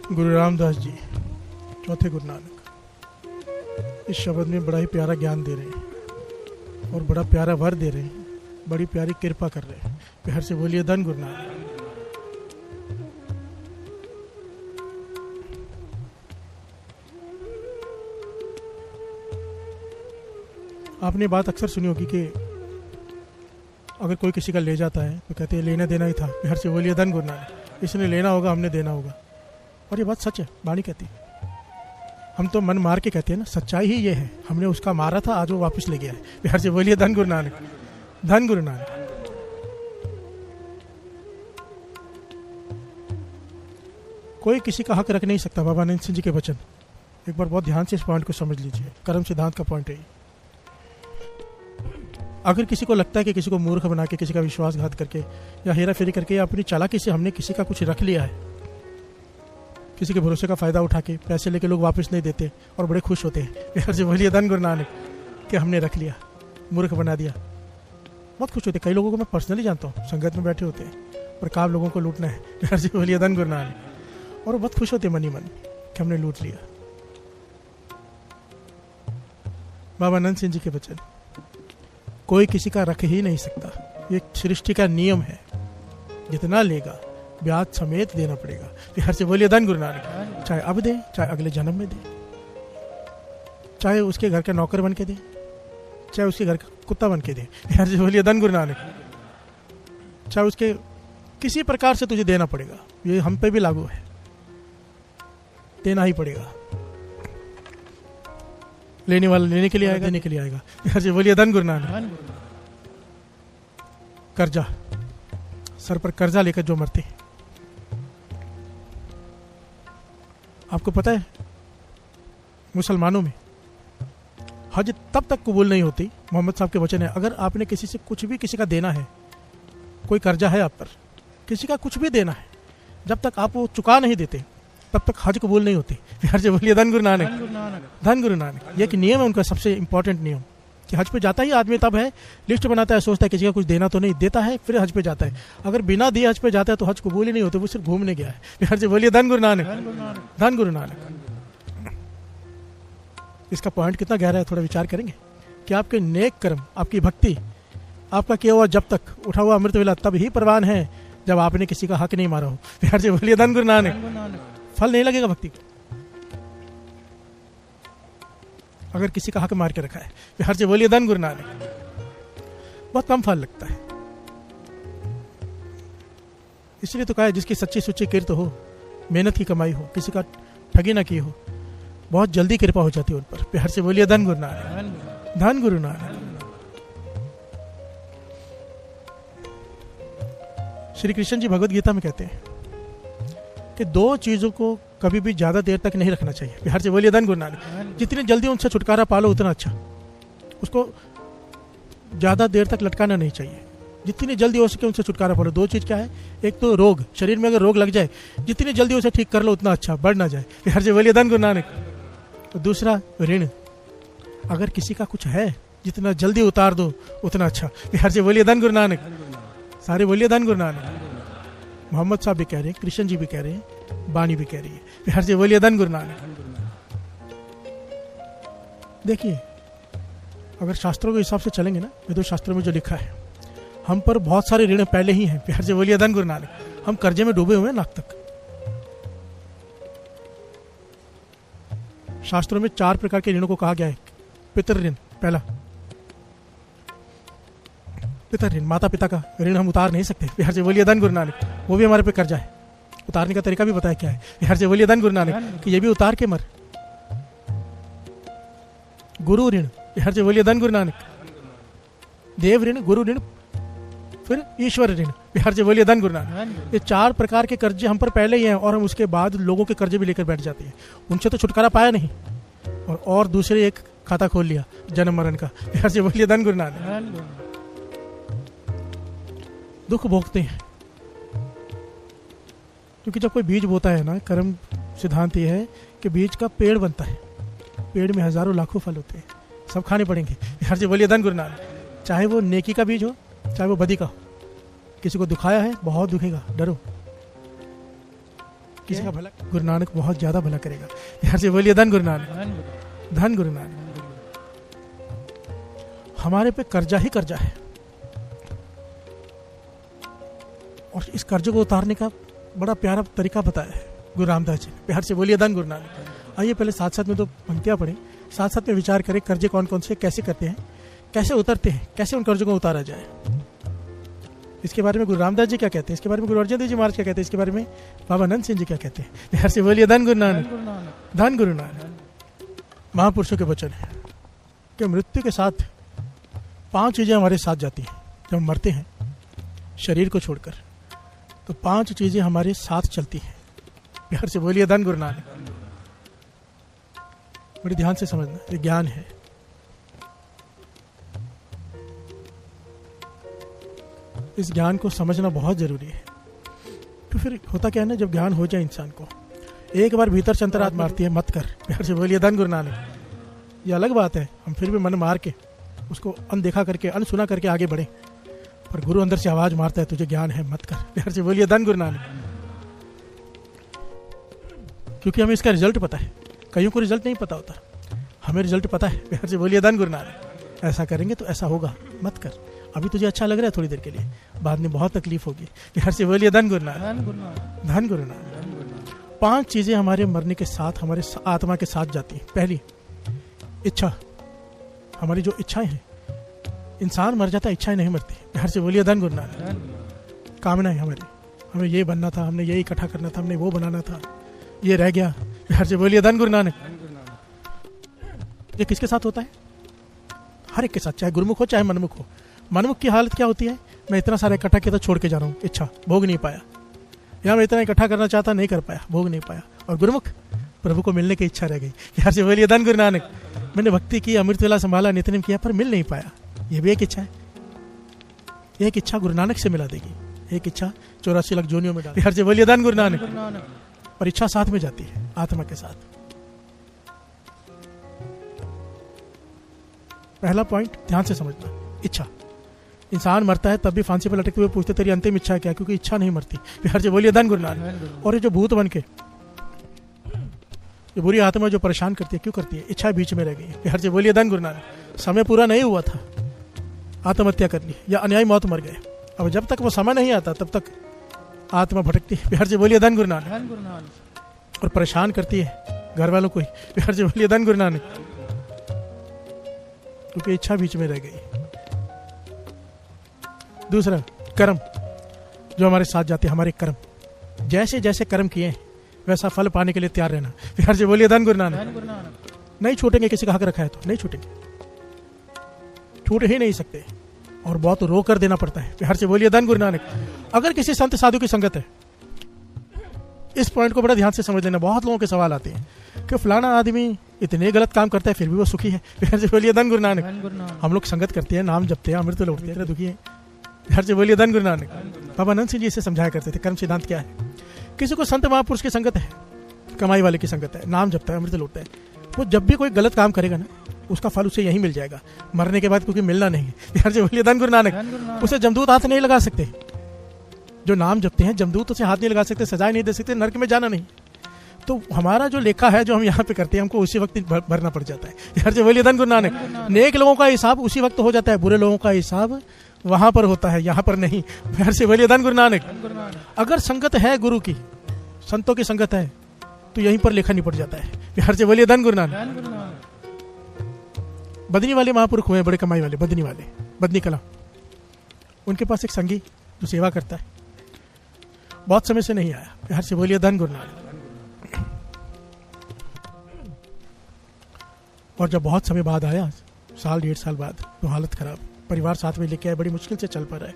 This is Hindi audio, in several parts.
गुरु रामदास जी चौथे गुरु नानक इस शब्द में बड़ा ही प्यारा ज्ञान दे रहे हैं और बड़ा प्यारा वर दे रहे हैं, बड़ी प्यारी कृपा कर रहे हैं। प्यार से बोलिए धन गुरु नानक। आपने बात अक्सर सुनी होगी कि अगर कोई किसी का ले जाता है तो कहते हैं लेना देना ही था। प्यार से बोलिए धन गुरु नानक। इसने लेना होगा, हमने देना होगा। और ये बात सच है, वाणी कहती है। हम तो मन मार के कहते हैं ना, सच्चाई ही ये है। हमने उसका मारा था, आज वो वापस ले गया है। प्यार से बोलिए धन गुरु नानक। धन गुरु नानक। कोई किसी का हक रख नहीं सकता। बाबा नंद सिंह जी के वचन एक बार बहुत ध्यान से इस पॉइंट को समझ लीजिए। कर्म सिद्धांत का पॉइंट है। अगर किसी को लगता है कि किसी को मूर्ख बना के, किसी का विश्वासघात करके या हेरा फेरी करके या अपनी चालाकी से हमने किसी का कुछ रख लिया है, किसी के भरोसे का फायदा उठा के पैसे लेके लोग वापस नहीं देते और बड़े खुश होते हैं। प्यार से बोलिए धन गुरु नानक कि हमने रख लिया, मूर्ख बना दिया। बहुत खुश होते। कई लोगों को मैं पर्सनली जानता हूँ, संगत में बैठे होते हैं और काम लोगों को लूटना है। प्यार से बोलिए धन गुरु नानक। और वो बहुत खुश होते मन ही मन कि हमने लूट लिया। बाबा नंद सिंह जी के वचन, कोई किसी का रख ही नहीं सकता। ये सृष्टि का नियम है। जितना लेगा ब्याज समेत देना पड़ेगा। प्यार से बोलिए धन गुरु नानक। चाहे अब दे, चाहे अगले जन्म में दे, चाहे उसके घर का नौकर बन के दे, चाहे उसके घर का कुत्ता बन के दे। प्यार से बोलिए धन गुरु नानक। चाहे उसके किसी प्रकार से तुझे देना पड़ेगा। ये हम पे भी लागू है, देना ही पड़ेगा। लेने वाला लेने के लिए आएगा, देने के लिए आएगा। प्यार से बोलिए धन गुरु नानक। कर्जा, सर पर कर्जा लेकर जो मरते हैं, आपको पता है मुसलमानों में हज तब तक कबूल नहीं होती। मोहम्मद साहब के वचन है, अगर आपने किसी से कुछ भी किसी का देना है, कोई कर्जा है आप पर, किसी का कुछ भी देना है, जब तक आप वो चुका नहीं देते तब तक हज कबूल नहीं होती। प्यार से बोलिए धन गुरु नानक। धन गुरु नानक। ये एक नियम है उनका, सबसे इंपॉर्टेंट नियम कि हज पे जाता ही आदमी तब है, लिस्ट बनाता है, सोचता है किसी का कुछ देना तो नहीं, देता है, फिर हज पे जाता है। अगर बिना दिए हज पे जाता है तो हज कबूल ही नहीं होते, वो सिर्फ घूमने गया है। प्यार से बोलिए धन गुरु नानक। धन गुरु नानक। इसका पॉइंट कितना गहरा है, थोड़ा विचार करेंगे कि आपके नेक कर्म, आपकी भक्ति, आपका किया हुआ जब तक उठा हुआ अमृत वेला तब ही प्रवान है जब आपने किसी का हक नहीं मारा हो। प्यार से बोलिए धन गुरु नानक। फल नहीं लगेगा भक्ति को अगर किसी का हक मार के रखा है। प्यार से बोलिए धन गुरु नानक। बहुत कम फल लगता है। इसलिए तो कहा है जिसकी सच्ची सुच्ची किरत हो, मेहनत की कमाई हो, किसी का ठगी ना की हो, बहुत जल्दी कृपा हो जाती है उन पर। प्यार से बोलिए धन गुरु नानक। धन गुरु नानक। श्री कृष्ण जी भगवद गीता में कहते हैं कि दो चीजों को कभी भी ज्यादा देर तक नहीं रखना चाहिए। प्यार से बोलिए धन गुरु नानक। जितनी जल्दी उनसे छुटकारा पालो उतना अच्छा। उसको ज्यादा देर तक लटकाना नहीं चाहिए। जितनी जल्दी हो सके उनसे छुटकारा पालो। दो चीज क्या है, एक तो रोग, शरीर में अगर रोग लग जाए जितनी जल्दी उसे ठीक कर लो उतना अच्छा, बढ़ ना जाए। प्यार से बोलिए धन गुरु नानक। दूसरा ऋण, अगर किसी का कुछ है जितना जल्दी उतार दो उतना अच्छा। प्यार से बोलिए धन गुरु नानक। सारे बोलिए धन गुरु नानक। मोहम्मद साहब भी कह रहे हैं, कृष्ण जी भी कह रहे हैं, बानी भी कह रही है। प्यार से बोलिए धन गुरु नानक। देखिए अगर शास्त्रों के हिसाब से चलेंगे ना, वेदों शास्त्रों में जो लिखा है, हम पर बहुत सारे ऋण पहले ही हैं। प्यार से बोलिए धन गुरु नानक। हम कर्जे में डूबे हुए हैं नाक तक। शास्त्रों में 4 प्रकार के ऋणों को कहा गया है। पितृ ऋण, पहला पिता ऋण, माता पिता का ऋण हम उतार नहीं सकते। प्यार से बोलिए धन गुरु नानक। वो भी हमारे पे कर्जा है, उतारने का तरीका भी बताया क्या है। प्यार से बोलिए धन गुरु नानक कि ये भी उतार के मर। गुरु ऋण, प्यार से बोलिए धन गुरु नानक। देव ऋण, गुरु ऋण, फिर ईश्वर ऋण। प्यार से बोलिए धन गुरु नानक। ये 4 प्रकार के कर्जे हम पर पहले ही हैं और हम उसके बाद लोगों के कर्जे भी लेकर बैठ जाते हैं। उनसे तो छुटकारा पाया नहीं और दूसरे एक खाता खोल लिया जन्म मरण का। प्यार से बोलिए धन गुरु नानक। दुख भोगते हैं क्योंकि जब कोई बीज बोता है ना, कर्म सिद्धांत ये है कि बीज का पेड़ बनता है। पेड़ में हजारों लाखों फल होते हैं, सब खाने पड़ेंगे। प्यार से बोलिए धन गुरु नानक। चाहे वो नेकी का बीज हो, चाहे वो बदी का हो। किसी को दुखाया है, बहुत दुखेगा, डरो। किसी का भला, गुरु नानक बहुत ज्यादा भला करेगा। यार से बोलिए धन गुरु नानक, धन गुरु नानक। हमारे पे कर्जा ही कर्जा है और इस कर्जे को उतारने का बड़ा प्यारा तरीका बताया है गुरु रामदास जी ने। प्यार से बोलिए धन गुरु नानक। आइए पहले साथ साथ में दो पंक्तियां पढ़ें, साथ साथ में विचार करें कर्जे कौन कौन से, कैसे करते हैं, कैसे उतरते हैं, कैसे उन कर्जों को उतारा जाए। इसके बारे में गुरु रामदास जी क्या कहते हैं, इसके बारे में गुरु अर्जन देव जी महाराज क्या कहते हैं, इसके बारे में बाबा नंद सिंह जी क्या कहते हैं। प्यार से बोलिए धन गुरु नानक, धन गुरु नानक। महापुरुषों के वचन है कि मृत्यु के साथ 5 चीजें हमारे साथ जाती हैं। जब हम मरते हैं शरीर को छोड़कर तो 5 चीजें हमारे साथ चलती हैं। प्यार से बोलिए धन गुरु नानक। बड़ी ध्यान से समझना, ये ज्ञान है। इस ज्ञान को समझना बहुत जरूरी है। तो फिर होता क्या है ना, जब ज्ञान हो जाए इंसान को, एक बार भीतर से अंतरात्मा मारती है मत कर। प्यार से बोलिए धन गुरु नानक। ये अलग बात है, हम फिर भी मन मार के उसको अनदेखा करके अनसुना करके आगे बढ़े, पर गुरु अंदर से आवाज मारता है तुझे ज्ञान है मत कर। प्यार से बोलिए धन गुरु नानक। क्योंकि हमें इसका रिजल्ट पता है, कईयों को रिजल्ट नहीं पता होता, हमें रिजल्ट पता है। प्यार से बोलिए धन गुरु नानक। ऐसा करेंगे तो ऐसा होगा, मत कर। अभी तुझे अच्छा लग रहा है थोड़ी देर के लिए, बाद में बहुत तकलीफ होगी। प्यार से बोलिए धन गुरु नानक, धन गुरु नानक। 5 चीजें हमारे मरने के साथ हमारे आत्मा के साथ जाती हैं। पहली इच्छा, हमारी जो इच्छाएं हैं, इंसान मर जाता है इच्छाएं नहीं मरती। प्यार से बोलिए धन गुरु नानक। कामनाएं हमारी, हमें ये बनना था, हमने ये इकट्ठा करना था, हमने वो बनाना था, ये रह गया। प्यार से बोलिए धन गुरु नानक। ये किसके साथ होता है? हर एक के साथ, चाहे गुरुमुख हो चाहे मनमुख हो। मनमुख की हालत क्या होती है? मैं इतना सारा इकट्ठा किया था छोड़ के जा रहा हूँ, इच्छा भोग नहीं पाया, या मैं इतना इकट्ठा करना चाहता नहीं कर पाया, भोग नहीं पाया। और गुरुमुख, प्रभु को मिलने की इच्छा रह गई। प्यार से बोलिए धन गुरु नानक। मैंने भक्ति की, अमृतवेला संभाला, नित्य नेम किया, पर मिल नहीं पाया। ये भी एक इच्छा है। एक इच्छा गुरु नानक से मिला देगी, एक इच्छा 84 लाख जोनियों में डाल। प्यार से बोलिए धन गुरु नानक। और इच्छा साथ में जाती है आत्मा के साथ। पहला पॉइंट ध्यान से समझना, इच्छा। इंसान मरता है तब भी फांसी पर लटकते हुए पूछते तेरी अंतिम इच्छा क्या? क्योंकि इच्छा नहीं मरती। प्यार से बोलिए धन गुरु नानक। और ये जो भूत बन के, ये बुरी आत्मा जो परेशान करती है, क्यों करती है? इच्छा बीच में रह गई है। प्यार से बोलिए धन गुरु नानक। समय पूरा नहीं हुआ था, आत्महत्या कर ली या अन्यायी मौत मर गए। अब जब तक वो समय नहीं आता तब तक आत्मा भटकती है। प्यार से बोलिए धन गुरु नानक। और परेशान करती है घर वालों को ही। प्यार से बोलिए धन गुरु नानक। क्योंकि इच्छा बीच में रह गई। दूसरा कर्म, जो हमारे साथ जाते हैं, हमारे कर्म। जैसे जैसे कर्म किए हैं वैसा फल पाने के लिए तैयार रहना। प्यार से बोलिए धन गुरु नानक। नहीं छूटेंगे, किसी का हक रखा है तो नहीं छूटेंगे, छूट ही नहीं सकते, और बहुत रो कर देना पड़ता है। प्यार से बोलिए धन गुरु नानक। अगर किसी संत साधु की संगत है, इस पॉइंट को बड़ा ध्यान से समझ लेना। बहुत लोगों के सवाल आते हैं कि फलाना आदमी इतने गलत काम करता है फिर भी वो सुखी है। प्यार से बोलिए धन गुरु नानक। हम लोग संगत करते हैं, नाम जपते हैं, अमृत लौटते हैं, दुखी है। प्यार से बोलिए धन गुरु नानक। बाबा नंद सिंह जी इसे समझाया करते थे, कर्म सिद्धांत क्या है। किसी को संत महापुरुष की संगत है, कमाई वाले की संगत है, नाम जपता है, अमृत लौटता है, वो जब भी कोई गलत काम करेगा ना, उसका फल उसे यही मिल जाएगा मरने के बाद, क्योंकि मिलना नहीं है। प्यार से बोलिए धन गुरु नानक। उसे जमदूत हाथ नहीं लगा सकते। जो नाम जपते हैं जमदूत उसे हाथ नहीं लगा सकते, सजाएं नहीं दे सकते, नरक में जाना नहीं। तो हमारा जो लेखा है जो हम यहाँ पे करते हैं, हमको उसी वक्त भरना पड़ जाता है। प्यार से बोलिए धन गुरु नानक। नेक लोगों का हिसाब उसी वक्त हो जाता है, बुरे लोगों का हिसाब वहां पर होता है, यहाँ पर नहीं। प्यार से बोलिए धन गुरु नानक। अगर संगत है गुरु की, संतों की संगत है, तो यहीं पर लेखा निपट जाता है। प्यार से बोलिए धन गुरु नानक। बदनी वाले महापुरुष हुए बड़े कमाई वाले, बदनी वाले, बदनी कला। उनके पास एक संगी जो सेवा करता है, बहुत समय से नहीं आया। प्यार से बोलिए धन गुरु नानक। और जब बहुत समय बाद आया, 1.5 साल बाद, तो हालत खराब, परिवार साथ में लेके आए, बड़ी मुश्किल से चल पा रहा है,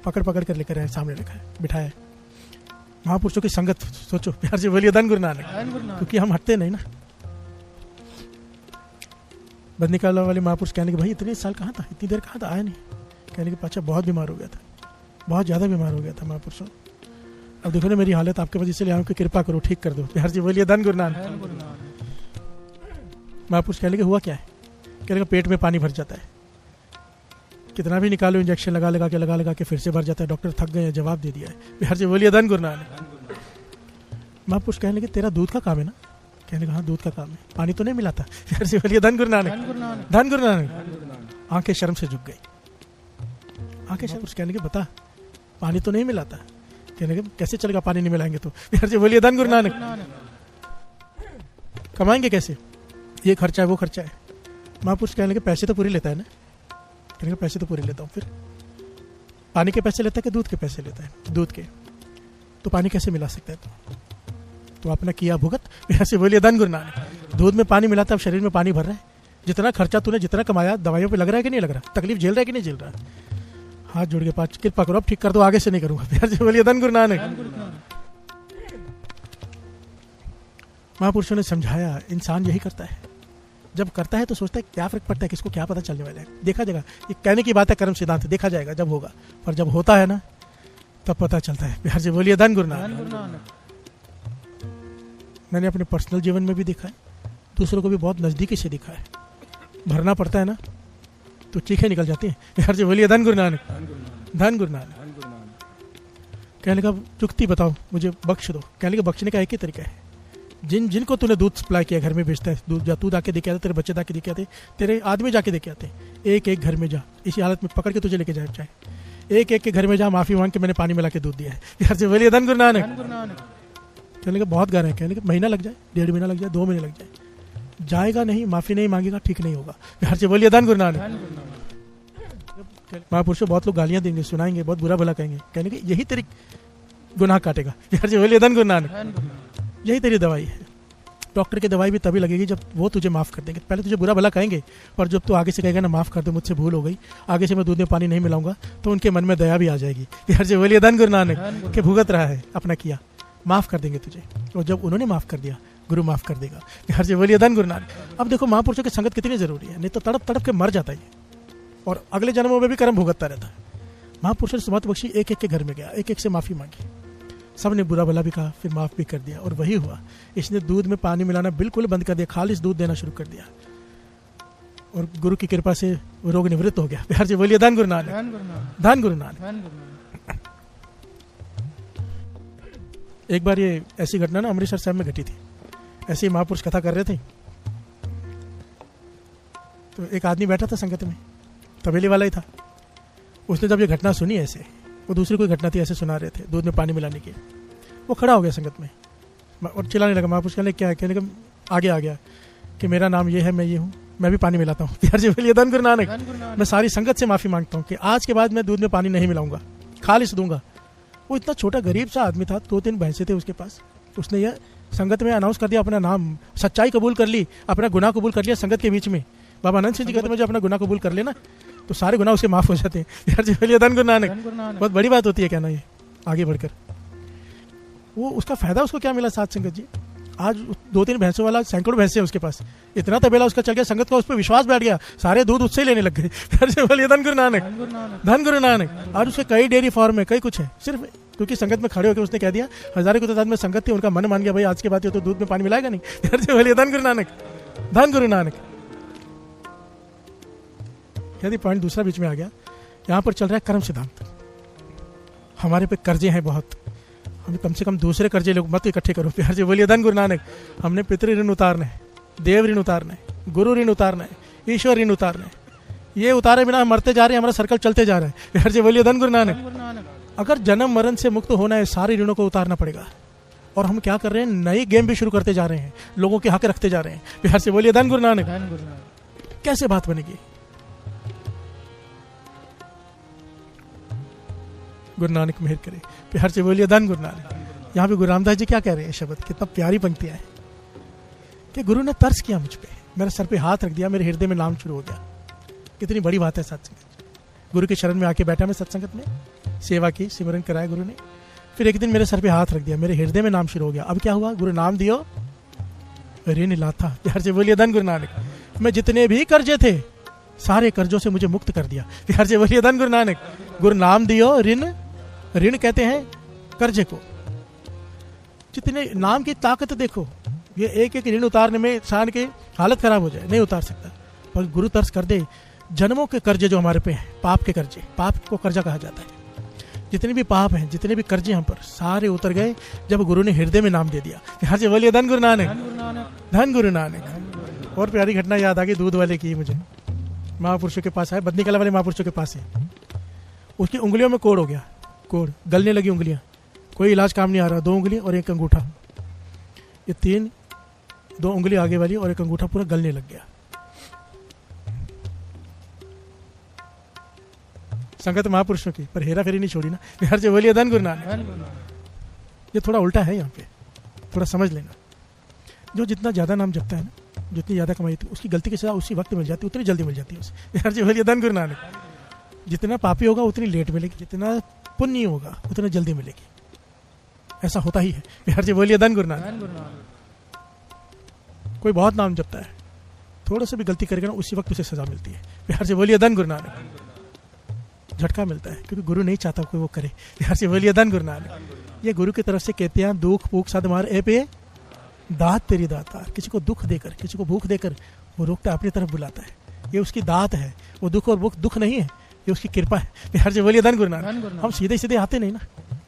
पकड़ पकड़ कर लेकर आए, सामने रखा है, बिठाया। महापुरुषों की संगत सोचो। प्यार से बोलिए धन गुरु नानक। क्योंकि हम हटते नहीं ना। बदनी कला वाले महापुरुष कहने के भाई इतने साल कहाँ था, इतनी देर कहाँ था, आया नहीं। कहने के पाछा बहुत बीमार हो गया था, बहुत ज्यादा बीमार हो गया था महापुरुषों। अब देखो ना मेरी हालत, आपके वजह से आपकी कृपा करो, ठीक कर दो। प्यार से बोलिए धन गुरु नानक। महापुरुष कहने के हुआ क्या है? कहने का पेट में पानी भर जाता है, कितना भी निकालो, इंजेक्शन लगा लगा के फिर से भर जाता है, डॉक्टर थक गए हैं, जवाब दे दिया है। प्यार से बोलिए धन गुरु नानक। महापुरुष कहने लगे तेरा दूध का काम है ना? कहने लगा हाँ दूध का काम है, पानी तो नहीं मिला था। फिर से बोलिए धन गुरु नानक, धन गुरु नानक। आंखें शर्म से झुक गई, आंखें शर्म से। कहने लगे बता पानी तो नहीं मिला था। कहने लगे कैसे चलेगा पानी नहीं मिलाएंगे तो? फिर से बोलिए धन गुरु नानक। कमाएंगे कैसे? ये खर्चा है वो खर्चा है। महापुरुष कहने लगे पैसे तो पूरे लेता है ना? कहने लगे पैसे तो पूरे लेता हूँ। फिर पानी के पैसे लेता है कि दूध के पैसे लेता है? दूध के। तो पानी कैसे मिला सकता है? तो अपना किया भुगत। ऐसे बोलिए धन गुरु नानक। दूध में पानी मिला था, अब शरीर में पानी भर रहा है। जितना खर्चा तूने जितना कमाया दवाइयों पे लग रहा है कि नहीं लग रहा? तकलीफ झेल रहा है कि नहीं झेल रहा? हाथ जोड़ के पाँच कृपा करो अब ठीक कर दो, आगे से नहीं करूंगा। ऐसे बोलिए धन गुरु नानक। महापुरुषों ने समझाया इंसान यही करता है, जब करता है तो सोचता है क्या फर्क पड़ता है, किसको क्या पता चलने वाला है, देखा जाएगा। ये कहने की बात है कर्म सिद्धांत, देखा जाएगा जब होगा, पर जब होता है ना तब पता चलता है। प्यार से बोलिए धन गुरु नानक। मैंने अपने पर्सनल जीवन में भी देखा है, दूसरों को भी बहुत नजदीकी से देखा है। भरना पड़ता है ना तो चीखें निकल जाती हैं। प्यार से बोलिए धन गुरु नानक, धन गुरु नानक। कहने का जुक्ति बताओ मुझे, बख्श दो। कहने के बख्शने का एक ही तरीका है, जिनको तूने दूध सप्लाई किया घर में बेचता है दूध, जा तू जाके देके आते, तेरे बच्चे जाके देके आते, तेरे आदमी जाके देके आते, एक एक घर में जा, इसी हालत में पकड़ के तुझे लेके जाए चाहे, एक एक के घर में जा, माफी मांग के मैंने पानी मिला के दूध दिया है। यार से बोलिए धन गुरु नानक। कहने के बहुत गर है, कहने के महीना लग जाए, 1.5 महीना लग जाए, 2 महीने लग जाए, जाएगा नहीं, माफी नहीं मांगेगा, ठीक नहीं होगा। यार से बोलिए धन गुरु नानक। महापुरुषों बहुत लोग गालियां देंगे, सुनाएंगे, बहुत बुरा भला कहेंगे, कहने के यही तेरी गुनाह काटेगा। यार से बोलिए धन गुरु नानक। यही तेरी दवाई है। डॉक्टर की दवाई भी तभी लगेगी जब वो तुझे माफ कर देंगे। पहले तुझे बुरा भला कहेंगे, पर जब तू आगे से कहेगा ना माफ कर दे, मुझसे भूल हो गई, आगे से मैं दूध में पानी नहीं मिलाऊंगा, तो उनके मन में दया भी आ जाएगी। यार से बोलिए धन गुरु नानक के भुगत रहा है अपना किया, माफ कर देंगे तुझे। और जब उन्होंने माफ कर दिया, गुरु माफ कर देगा। यार से बोलिए धन गुरु नानक। अब देखो महापुरुषों की संगत कितनी जरूरी है, नहीं तो तड़प तड़प के मर जाता है और अगले जन्मों में भी कर्म भुगतता रहता है। महापुरुषों ने सुमत बख्शी, एक एक के घर में गया, एक एक से माफी मांगी, सबने बुरा भला भी कहा, फिर माफ भी कर दिया। और वही हुआ, इसने दूध में पानी मिलाना बिल्कुल बंद कर दिया, खालिस दूध देना शुरू कर दिया, और गुरु की कृपा से वो रोग निवृत्त हो गया। प्यार से बोलिए धन गुरु नानक, धन गुरु नानक। एक बार ये ऐसी घटना ना अमृतसर साहब में घटी थी। ऐसे ही महापुरुष कथा कर रहे थे, तो एक आदमी बैठा था संगत में, तबेले वाला ही था। उसने जब ये घटना सुनी, ऐसे वो दूसरी कोई घटना थी, ऐसे सुना रहे थे दूध में पानी मिलाने की, वो खड़ा हो गया संगत में और चिल्लाने लगा। महापुरुष कहने क्या है? कहने का आगे आ गया कि मेरा नाम ये है, मैं ये हूँ, मैं भी पानी मिलाता हूँ। प्यार से बोलिए धन गुरु नानक। मैं सारी संगत से माफी मांगता हूँ कि आज के बाद मैं दूध में पानी नहीं मिलाऊंगा, खालिस दूंगा। वो इतना छोटा गरीब सा आदमी था, 2-3 भैंसे थे उसके पास। उसने यह संगत में अनाउंस कर दिया, अपना नाम, सच्चाई कबूल कर ली, अपना गुनाह कबूल कर लिया संगत के बीच में। बाबा आनंद सिंह जी कहते मुझे अपना गुनाह कबूल कर लेना तो सारे गुनाह उसके माफ हो जाते हैं। यार जी बोलिए धन गुरु नानक। बहुत बड़ी बात होती है कहना ये आगे बढ़कर। वो उसका फायदा उसको क्या मिला साथ संगत जी, आज 2-3 भैंसों वाला, सैकड़ों भैंसे हैं उसके पास, इतना तबेला उसका चल गया, संगत का उस पर विश्वास बैठ गया, सारे दूध उससे ही लेने लग गए। यार जी बोलिए धन गुरु नानक, धन गुरु नानक। आज उसके कई डेयरी फार्म है, कई कुछ है, सिर्फ क्योंकि संगत में खड़े होकर उसने कह दिया, हजारों की तादाद में संगत थी, उनका मन मान गया भाई आज के बाद ये तो दूध में पानी मिलाएगा नहीं। यार जी बोलिए धन गुरु नानक, धन गुरु नानक। यदि पॉइंट दूसरा बीच में आ गया, यहाँ पर चल रहा है कर्म सिद्धांत। हमारे पे कर्जे हैं बहुत, हमें कम से कम दूसरे कर्जे लोग मत इकट्ठे करो। प्यार से बोलिए धन गुरु नानक। हमने पितृ ऋण उतारना है, देव ऋण उतारना है, गुरु ऋण उतारना है, ईश्वर ऋण उतारना है। ये उतारे बिना हम मरते जा रहे हैं, हमारा सर्कल चलते जा रहा है। प्यार से बोलिए धन गुरु नानक। अगर जन्म मरण से मुक्त होना है, सारे ऋणों को उतारना पड़ेगा। और हम क्या कर रहे हैं, नई गेम भी शुरू करते जा रहे हैं, लोगों के हक रखते जा रहे हैं। प्यार से बोलिए धन गुरु नानक। कैसे बात बनेगी? गुरु नानक मेहर करे। प्यार से बोलिए धन गुरु नानक। यहाँ पे गुरु रामदास जी क्या कह रहे हैं शब्द, कितना प्यारी पंक्तियां हैं कि गुरु ने तरस किया मुझ पे, मेरे सर पे हाथ रख दिया, मेरे हृदय में नाम शुरू हो गया। कितनी बड़ी बात है सत्संग। गुरु के शरण में आके बैठा मैं सत्संगत में, सेवा की, सिमरन कराया गुरु ने, फिर एक दिन मेरे सर पे हाथ रख दिया, मेरे हृदय में नाम शुरू हो गया। अब क्या हुआ? गुरु नाम दियो ऋण लाथा। प्यार से बोलिए धन गुरु नानक। मैं जितने भी कर्जे थे, सारे कर्जों से मुझे मुक्त कर दिया। प्यार से बोलिए धन गुरु नानक। गुरु नाम दियो ऋण, ऋण कहते हैं कर्जे को। जितने नाम की ताकत देखो, ये एक एक ऋण उतारने में इंसान की हालत खराब हो जाए, नहीं उतार सकता, पर गुरु तरस कर दे। जन्मों के कर्जे जो हमारे पे हैं, पाप के कर्जे, पाप को कर्जा कहा जाता है, जितने भी पाप हैं, जितने भी कर्जे हम पर, सारे उतर गए जब गुरु ने हृदय में नाम दे दिया। हर से बोलिए धन गुरु नानक, धन गुरु नानक। और प्यारी घटना याद आ गई दूध वाले की मुझे। महापुरुषों के पास आए, बदनी कला वाले महापुरुषों के पास है। उसकी उंगलियों में कोड़ हो गया, कोड़ गलने लगी उंगलियां, कोई इलाज काम नहीं आ रहा। 2 उंगली और एक अंगूठा, ये 3, 2 उंगली आगे वाली और एक अंगूठा पूरा गलने लग गया। संगत महापुरुषों की, पर हेरा फेरी नहीं छोड़ी ना। हर से बोलिए धन गुरु नानक। ये थोड़ा उल्टा है यहाँ पे, थोड़ा समझ लेना। जो जितना ज्यादा नाम जपता है ना, जितनी ज्यादा कमाई होती है, उसकी गलती की सजा उसी वक्त मिल जाती है, उतनी जल्दी मिल जाती है उसे। हर से बोलिए धन गुरु नानक। जितना पापी होगा उतनी लेट मिलेगी, जितना पुण्य होगा उतना जल्दी मिलेगी। ऐसा होता ही है। हर से बोलिए धन गुरु नानक। कोई बहुत नाम जपता है, थोड़ा सा भी गलती करेगा ना, उसी वक्त उसे सजा मिलती है। हर से बोलिए धन गुरु नानक। झटका मिलता है क्योंकि गुरु नहीं चाहता कोई वो करे। हर से बोलिए धन गुरु नानक। ये गुरु की तरफ से कहते हैं, दुख भूख साध मार ए पे दात तेरी दाता। किसी को दुख देकर, किसी को भूख देकर वो रोकता, अपनी तरफ बुलाता है। ये उसकी दात है। वो दुख और भूख दुख नहीं है, ये उसकी कृपा है। हर से बोलिए धन गुरु नानक। हम सीधे सीधे आते नहीं ना,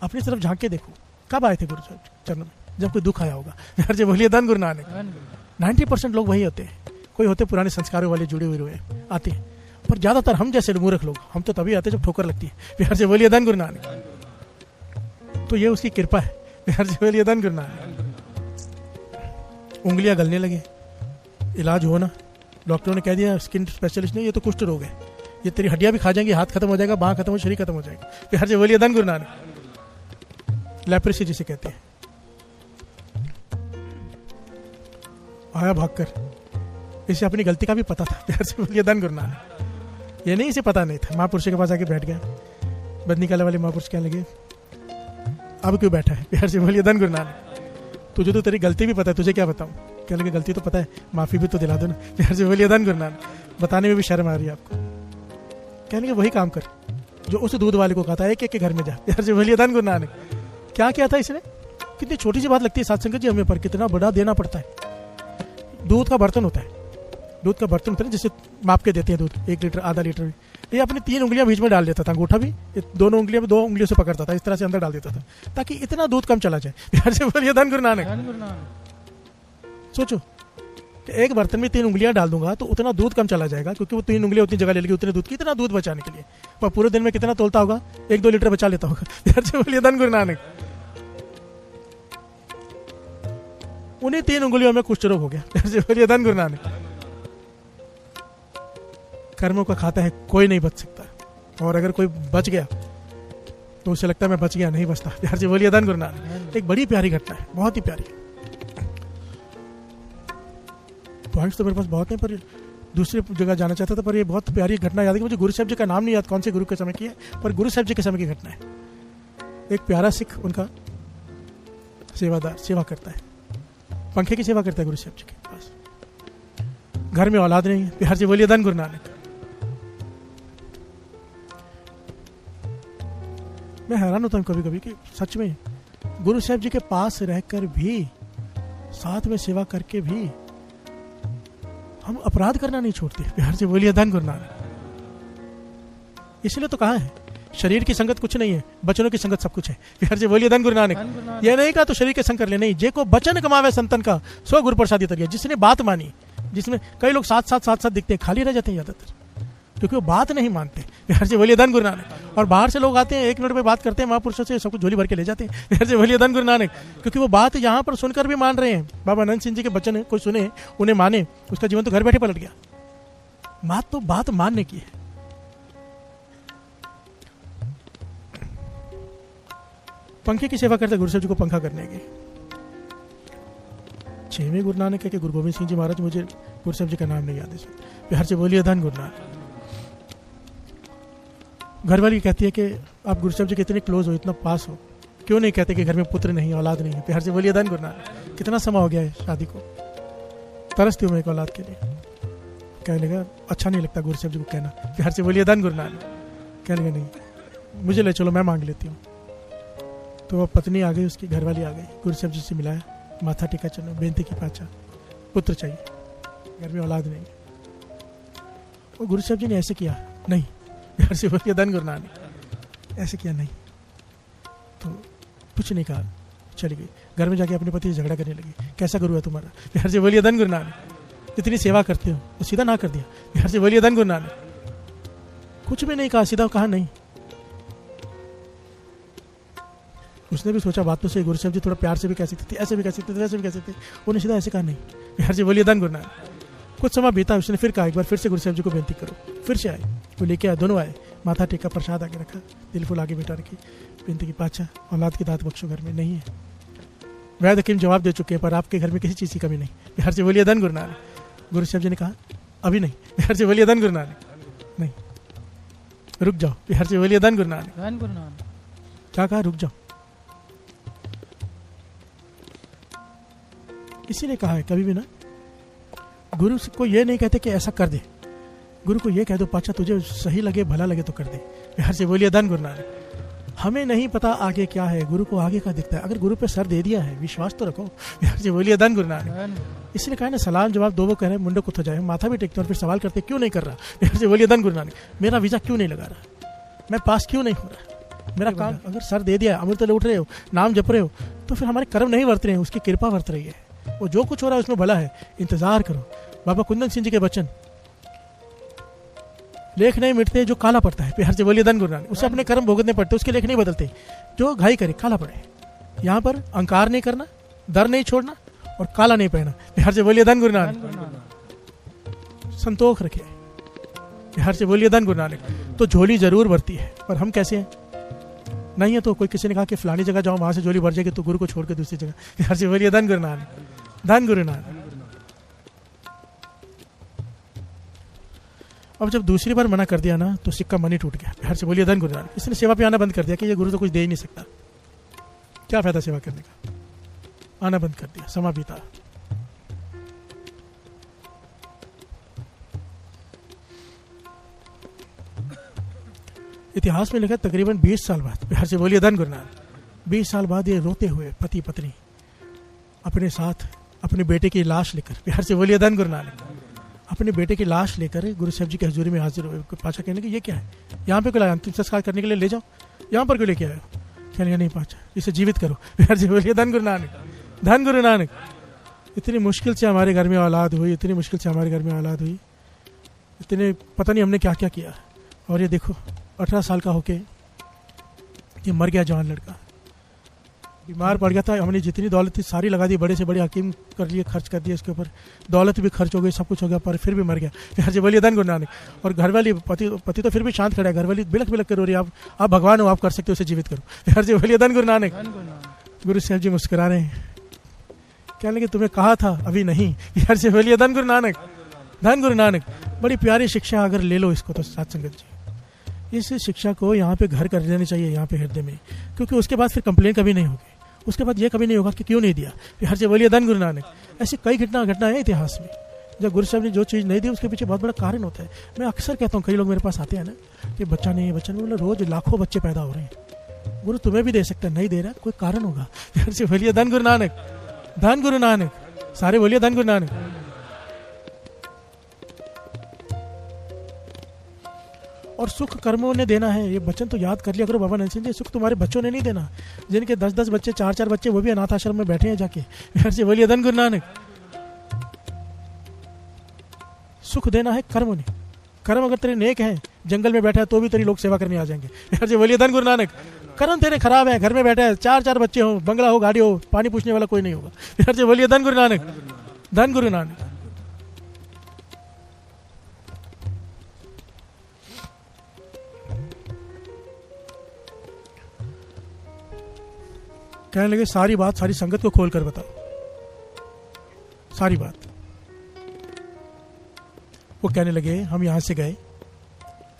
अपनी तरफ झांक के देखो। कब आए थे गुरु चरण में? जब कोई दुख आया होगा। हर से बोलिए धन गुरु नानक। 90% लोग वही होते हैं। कोई होते पुराने संस्कारों वाले जुड़े हुए आते हैं, पर ज्यादातर हम जैसे मूर्ख लोग, हम तो तभी आते जब ठोकर लगती है। बिहार से बोलिए धन गुरु नानक। तो ये उसकी कृपा है। बिहार से बोलिए धन गुरु नानक। उंगलियां गलने लगे, इलाज हो ना, डॉक्टरों ने कह दिया, स्किन स्पेशलिस्ट ने, ये तो कुष्ठ रोग है, ये तेरी हड्डियां भी खा जाएंगी, हाथ खत्म हो जाएगा, बांह खत्म हो, शरीर खत्म हो जाएगा। बिहार से बोलिए धन गुरु नानक। लेप्रेसी जिसे कहते हैं। आया भागकर, इसे अपनी गलती का भी पता था। बिहार से बोलिए धन गुरु नानक। ये नहीं, इसे पता नहीं था। महापुरुष के पास आके बैठ गया। बदनी कला वाले महापुरुष कहने लगे, अब क्यों बैठा है? बिहार से बोलिए धन गुरु नानक। तुझे तो तेरी गलती भी पता है, तुझे क्या बताऊं? कहने लगे, गलती तो पता है, माफी भी तो दिला दो ना। बिहार से बोलिए धन गुरु नानक। बताने में भी शर्म आ रही है आपको। कहने लगे, वही काम कर जो उस दूध वाले को कहा था, एक एक के घर में जा। बिहार से बोलिए धन गुरु नानक। क्या किया था इसने? कितनी छोटी सी बात लगती है साथ संगत जी हमें, पर कितना बड़ा देना पड़ता है। दूध का बर्तन होता है, दूध का बर्तन होता है जिससे माप के देते हैं दूध, 1 लीटर, आधा लीटर भी। ये अपनी 3 उंगलियां बीच में डाल देता था, अंगूठा भी दोनों उंगलियों में 2 उंगलियों से पकड़ता था, इस तरह से अंदर डाल देता था ताकि इतना दूध कम चला जाए। बिहार से बोलिए धन गुरु नानक। सोचो कि एक बर्तन में 3 उंगलियां डाल दूंगा तो उतना दूध कम चला जाएगा, क्योंकि वो 3 उंगलियां उतनी जगह ले लेगी, उतने दूध की, इतना दूध बचाने के लिए। पर पूरे दिन में कितना तोलता होगा? 1-2 लीटर बचा लेता होगा। बिहार से बोलिए धन गुरु नानक। उन्हीं 3 उंगलियों में कुष्ठ रोग हो गया। बिहार से बोलिए धन गुरु नानक। कर्मों का खाता है, कोई नहीं बच सकता, और अगर कोई बच गया तो उसे लगता है मैं बच गया, नहीं बचता। बिहार से बोलिए धन गुरु नानक। एक बड़ी प्यारी घटना है, बहुत ही प्यारी। पॉइंट्स तो मेरे पास बहुत है, पर दूसरी जगह जाना चाहता था, पर ये बहुत प्यारी घटना याद है। मुझे गुरु साहब जी का नाम नहीं याद, कौन से गुरु के समय की है, पर गुरु साहब जी के समय की घटना है। एक प्यारा सिख उनका सेवादार सेवा करता है, पंखे की सेवा करता है गुरु साहब जी के पास। घर में औलाद नहीं है। बिहार से बोलिए धन गुरु नानक। मैं हैरान होता हूँ कभी कभी कि सच में गुरु साहब जी के पास रहकर भी, साथ में सेवा करके भी हम अपराध करना नहीं छोड़ते। बिहार से बोलिए धन गुरु नानक। इसलिए तो कहा है, शरीर की संगत कुछ नहीं है, बचनों की संगत सब कुछ है। बिहार से बोलिए धन गुरु नानक। ये नहीं कहा तो शरीर के संग कर ले, नहीं, जे को बचन कमावे संतन का सो गुरु प्रसादी तरिया। जिसने बात मानी, जिसमें कई लोग साथ साथ दिखते हैं, खाली रह जाते हैं ज्यादातर, क्योंकि वो बात नहीं मानते। बिहार से बोलिए धन गुरु नानक। और बाहर से लोग आते हैं, 1 मिनट में बात करते हैं महापुरुषों से, सब कुछ झोली भर के ले जाते हैं। बिहार से बोलिए धन गुरु नानक। क्योंकि वो बात यहाँ पर सुनकर भी मान रहे हैं। बाबा अनंत सिंह जी के वचन कोई सुने, उन्हें माने, उसका जीवन तो घर बैठे पलट गया। बात तो बात मानने की है। पंखे की सेवा करते गुरु साहब जी को पंखा करने की। 6वें गुरु नानक है कि गुरु गोविंद सिंह जी महाराज, मुझे गुरु साहब जी का नाम नहीं याद है। बिहार से बोलिए धन गुरु नानक। घरवाली कहती है कि आप गुरु साहब जी के इतने क्लोज हो, इतना पास हो, क्यों नहीं कहते कि घर में पुत्र नहीं, औलाद नहीं है? बिहार से बोलिए धन गुरु नानक। कितना समय हो गया है शादी को, तरसती हूँ मैं एक औलाद के लिए। कहने लगा, अच्छा नहीं लगता गुरु साहब जी को कहना। बिहार से बोलिए धन गुरु नानक। कहने लगा, नहीं, मुझे ले चलो, मैं मांग लेती हूँ। तो वह पत्नी आ गई, उसकी घरवाली आ गई, गुरु साहब जी से मिलाया, माथा टेका, चलो बेनती की, पाचा पुत्र चाहिए, घर में औलाद नहीं। और गुरु साहब जी ने ऐसे किया नहीं। बिहार से बोलिए धन गुरु नानक। ऐसे किया नहीं, तो कुछ नहीं कहा, चली गई। घर में जाके अपने पति से झगड़ा करने लगी, कैसा गुरु है तुम्हारा? बिहार से बोलिए धन गुरु नानक। इतनी सेवा करते हो तो सीधा ना कर दिया, बिहार से बोलिए धन गुरु नानक। कुछ भी नहीं कहा, सीधा कहा नहीं। उसने भी सोचा बात तो सही, गुरु साहब जी थोड़ा प्यार से भी कह सकते थे, ऐसे भी कह सकते थे, वैसे भी कह सकते थे, उन्हें सीधा ऐसे कहा नहीं, बिहार से बोलिए धन गुरु नानक। कुछ समय बीता, उसने फिर कहा एक बार फिर से गुरु साहब जी को बेनती करो। फिर से आए, वो लेके आए, दोनों आए, माथा टेका, प्रसाद आगे रखा, दिल फूल आगे बैठा रखी, बेनती की, पाचा औलाद की दात बख्शो, घर में नहीं है। वैद्य हकीम जवाब दे चुके हैं पर आपके घर में किसी चीज़ की कमी नहीं, बिहार से बोलिए धन गुरु नानक। गुरु साहब जी ने कहा अभी नहीं, बिहार से बोलिए धन गुरु नानक। नहीं, रुक जाओ, बिहार से बोलिए धन गुरु नानक। धन गुरु नानक। क्या कहा? रुक जाओ। किसी ने कहा है कभी भी ना, गुरु को ये नहीं कहते कि ऐसा कर दे, गुरु को ये कह दो पाचा तुझे सही लगे भला लगे तो कर दे, बिहार से बोलिए धन गुरु नानक। हमें नहीं पता आगे क्या है, गुरु को आगे का दिखता है। अगर गुरु पे सर दे दिया है, विश्वास तो रखो, बिहार से बोलिए धन गुरु नानक। इसलिए कहा ना, सलाम जवाब दो वो कह रहे हैं, मुंडो कुछ हो जाए, माथा भी टेकते और फिर सवाल करते क्यों नहीं कर रहा, बिहार से बोलिए धन गुरु नानक। मेरा वीजा क्यों नहीं लगा रहा, मैं पास क्यों नहीं हो रहा, मेरा काम। अगर सर दे दिया, अमृत उठ रहे हो, नाम जप रहे हो, तो फिर हमारे कर्म नहीं वर्त रहे हैं, उसकी कृपा वर्त रही है। वो जो कुछ हो रहा है उसमें भला है, इंतजार करो। बाबा कुंदन सिंह जी के वचन, लेख नहीं मिटते जो काला पड़ता है, बिहार से बोलिए धन गुरु नानक। उसे अपने कर्म भुगतने पड़ते, उसके लेख नहीं बदलते। जो घाई करे काला पड़े। यहाँ पर अहंकार नहीं करना, डर नहीं छोड़ना और काला नहीं पहना, बिहार से बोलिए धन गुरु नानक। संतोष रखे, बिहार से बोलिए धन गुरु नानक। तो झोली जरूर भरती है, पर हम कैसे हैं? नहीं है तो कोई किसी ने कहा कि फलानी जगह जाओ, वहां से झोली भर जाएगी, तो गुरु को छोड़ के दूसरी जगह, बिहार से बोलिए धन गुरु नानक। धन गुरु नानक। अब जब दूसरी बार मना कर दिया ना, तो सिक्का मन ही टूट गया, बिहार से बोलिए धन गुरु नानक। इसने सेवा पे आना बंद कर दिया कि ये गुरु तो कुछ दे ही नहीं सकता, क्या फायदा सेवा करने का, आना बंद कर दिया। समा बीता। इतिहास में लिखा तकरीबन 20 साल बाद, बिहार से बोलिए धन गुरु नानक, 20 साल बाद ये रोते हुए पति पत्नी अपने साथ अपने बेटे की लाश लेकर, बिहार से बोलिए धन गुरु नानक, अपने बेटे की लाश लेकर गुरु साहब जी की हजूरी में हाजिर हुए। पाचा कहने कि ये क्या है, यहाँ पे क्यों लाया, अंतिम संस्कार करने के लिए ले जाओ, यहाँ पर क्यों लेके आए हो? कहने नहीं पाचा, इसे जीवित करो, बिहार से बोलिए धन गुरु नानक। धन गुरु नानक। इतनी मुश्किल से हमारे घर में औलाद हुई, इतनी मुश्किल से हमारे घर में औलाद हुई, इतने पता नहीं हमने क्या क्या किया। और ये देखो 18 साल का होके ये मर गया, जवान लड़का बीमार पड़ गया था। हमने जितनी दौलत थी सारी लगा दी, बड़े से बड़े हकीम कर लिए, खर्च कर दिए, इसके ऊपर दौलत भी खर्च हो गई, सब कुछ हो गया, पर फिर भी मर गया, बिहार से बोलिए धन गुरु नानक। और घरवाली पति तो फिर भी शांत खड़ा है, घरवाली बिलख बिलख कर रो रही है, आप भगवान हो, आप कर सकते हो, उसे जीवित करो, बिहार से बोलिए धन गुरु नानक। गुरु साहब जी मुस्कुरा रहे हैं, कहने लगे तुम्हें कहा था अभी नहीं, बिहार से बोलिए धन गुरु नानक। धन गुरु नानक। बड़ी प्यारी शिक्षा, अगर ले लो इसको तो साथ संगत जी, इस शिक्षा को यहाँ पे घर कर देनी चाहिए, यहाँ पे हृदय में, क्योंकि उसके बाद फिर कंप्लेन कभी नहीं होगी, उसके बाद ये कभी नहीं होगा कि क्यों नहीं दिया, बिहार से बोलिए धन गुरु नानक। ऐसी कई घटना है इतिहास में, जब गुरु साहब ने जो चीज़ नहीं दी उसके पीछे बहुत बड़ा कारण होता है। मैं अक्सर कहता हूँ, कई लोग मेरे पास आते हैं ना कि बच्चा नहीं, बोले रोज लाखों बच्चे पैदा हो रहे हैं, गुरु तुम्हें भी दे सकता है, नहीं दे रहा, कोई कारण होगा, बिहार से बोलिए धन गुरु नानक। धन गुरु नानक। सारे बोलिए धन गुरु नानक। और सुख कर्मों ने देना है, ये वचन तो याद कर लिया करो बाबा नरसिंह जी, सुख तुम्हारे बच्चों ने नहीं देना, जिनके 10-10 बच्चे, 4-4 बच्चे, वो भी अनाथ आश्रम में बैठे हैं जाके, बिहार से बोलिए धन गुरु नानक। सुख देना है कर्म ने, कर्म अगर तेरे नेक हैं, जंगल में बैठा है तो भी तेरी लोग सेवा करने आ जाएंगे, बिहार से बोलिए धन गुरु नानक। कर्म तेरे खराब है, घर में बैठा है, 4-4 बच्चे हो, बंगला हो, गाड़ी हो, पानी पूछने वाला कोई नहीं होगा, बिहार से बोलिए धन गुरु नानक। धन गुरु नानक। कहने लगे सारी बात सारी संगत को खोल कर बताओ, सारी बात। वो कहने लगे हम यहां से गए,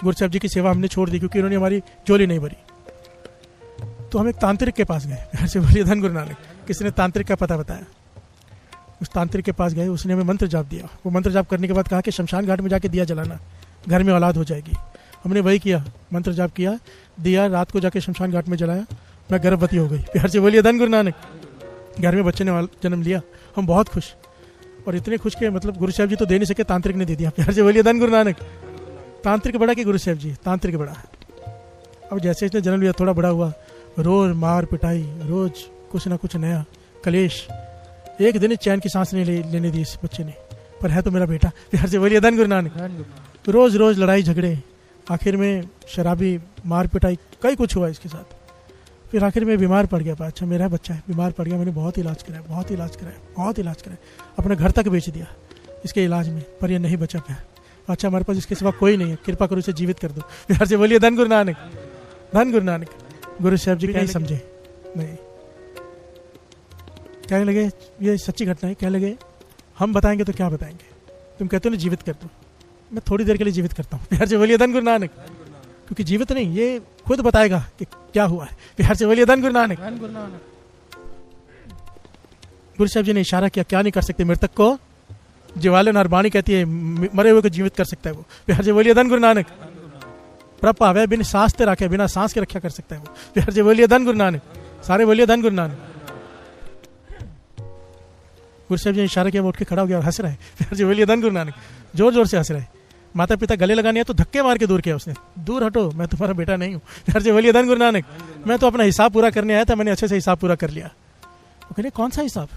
गुरु साहब जी की सेवा हमने छोड़ दी क्योंकि उन्होंने हमारी झोली नहीं भरी, तो हम एक तांत्रिक के पास गए, घर से बोलिए धन गुरु नानक। किसी ने तांत्रिक का पता बताया, उस तांत्रिक के पास गए, उसने हमें मंत्र जाप दिया। वो मंत्र जाप करने के बाद कहा कि शमशान घाट में जाके दिया जलाना, घर में औलाद हो जाएगी। हमने वही किया, मंत्र जाप किया, दिया, रात को जाके शमशान घाट में जलाया, मैं गर्भवती हो गई, बिहार से बोलिए धन गुरु नानक। घर में बच्चे ने जन्म लिया, हम बहुत खुश, और इतने खुश के मतलब गुरु साहब जी तो दे नहीं सके, तांत्रिक ने दे दिया, बिहार से बोलिए धन गुरु नानक। तांत्रिक बड़ा कि गुरु साहब जी? तांत्रिक बड़ा। अब जैसे इसने जन्म लिया, थोड़ा बड़ा हुआ, रोज मार पिटाई, रोज कुछ ना कुछ नया कलेश। एक दिन चैन की सांस नहीं लेने दी इस बच्चे ने, पर है तो मेरा बेटा। प्यार से बोलिए धन गुरु नानक। रोज रोज लड़ाई झगड़े, आखिर में शराबी, मार पिटाई, कई कुछ हुआ इसके साथ। फिर आखिर में बीमार पड़ गया। अच्छा मेरा बच्चा है, बीमार पड़ गया, मैंने बहुत इलाज कराया, बहुत इलाज कराया, बहुत इलाज कराया, अपने घर तक बेच दिया इसके इलाज में, पर ये नहीं बचा पाया। अच्छा हमारे पास इसके सिवा कोई नहीं है, कृपा करो इसे जीवित कर दो। प्यार से बोलिए धन गुरु नानक, धन गुरु नानक। गुरु साहब जी नहीं समझे, नहीं, कहने लगे ये सच्ची घटना है। कहने लगे हम बताएंगे तो क्या बताएंगे, तुम कहते हो ना जीवित कर दो, मैं थोड़ी देर के लिए जीवित करता हूँ। प्यार से बोलिए धन गुरु नानक, क्योंकि जीवित नहीं, ये खुद बताएगा कि क्या हुआ है। प्यार से बोलिए धन गुरु नानक। गुरु साहब जी ने इशारा किया, क्या नहीं कर सकते मृतक को, जीवाले नारबाणी कहती है मरे हुए को जीवित कर सकता है वो। प्यार से बोलिए धन गुरु नानक। प्रभ पावे बिन सांस ते रखे, बिना सांस के रक्षा कर सकता है वो। प्यार से बोलिए धन गुरु नानक। सारे बोलिए धन गुरु नानक। गुरु साहब जी ने इशारा किया, वो उठ के खड़ा हो गया और हंस रहा है। प्यार से बोलिए धन गुरु नानक। जोर जोर से हंस रहा है। माता पिता गले लगाने है तो धक्के मार के दूर किया उसने, दूर हटो, मैं तुम्हारा बेटा नहीं हूँ। प्यार से बोलिए धन गुरु नानक। मैं तो अपना हिसाब पूरा करने आया था, मैंने अच्छे से हिसाब पूरा कर लिया। वो कहने कौन सा हिसाब,